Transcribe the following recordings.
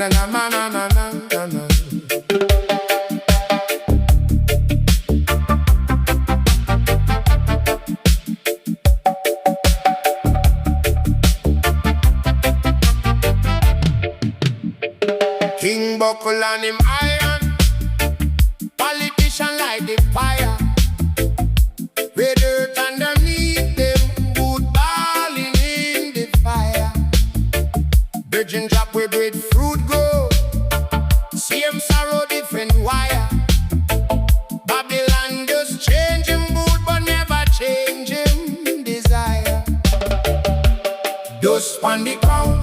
na na na na na na na na. King buckle on him iron, politician like the fire. With dirt underneath them, wood balling in the fire. Virgin drop with fruit grow, same sorrow, different wire. Babylon just change him mood, but never change him desire. Dust on the ground,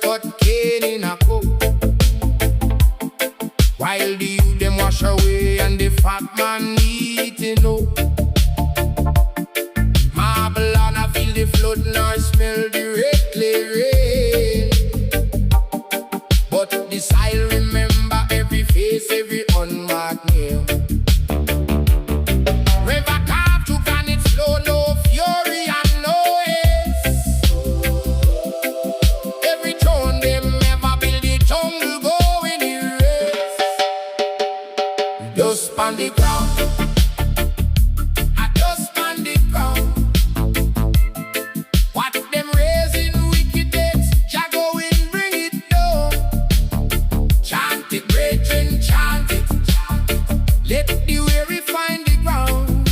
cut cane in a cup, while the youth them wash away and the fat man eating up. Marble and I feel the flood nor smell the red clay rain. But the soil remember every face, every unmarked name. River carved to granite flow, no fury and no haste. Every throne them ever build the jungle go in erase. Dust on the ground, a dust on the ground. What them raising wickedness, Jah go in bring it down. Chant it, brethren, chant it. Let the weary find the ground.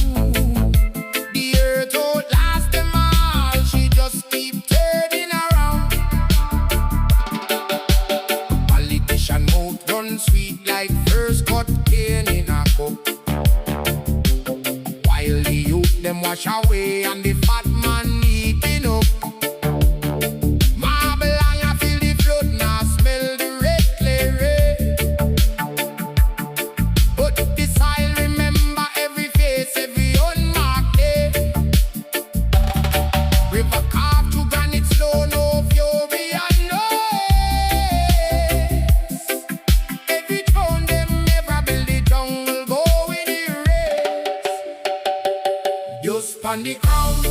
The earth won't last them all, she just keep turning around. Politician mouth run sweet like first cut cane in a cup, while the youth them wash away and the fat man eating up. Marble and I feel the flood, now smell the red clay rain. But the soil remember every face, every unmarked day. River carved to granite slow, no fury and no haste. Every throne them ever build the jungle go in erase. Dust on the ground,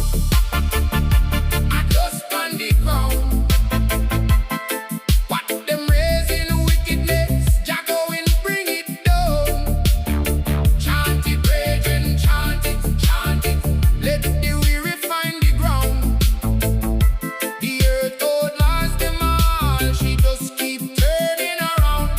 a dust on the ground. What them raising wickedness, Jah go and bring it down. Chant it, brethren, chant it, chant it. Let the weary find the ground. The earth outlasts them all, she just keep turning around.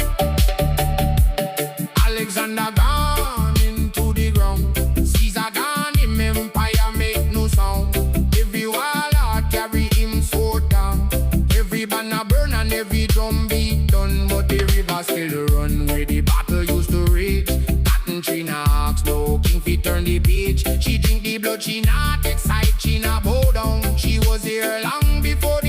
Alexander gone into the ground, Caesar gone, him empire make no sound. Every wall art carry him sword down. Every banner burn and every drum beat done, but the river still run where the battle used to rage. Cotton tree knocks, no king fit turn the page. She drink the blood, she not excite, she not bow down. She was here long before the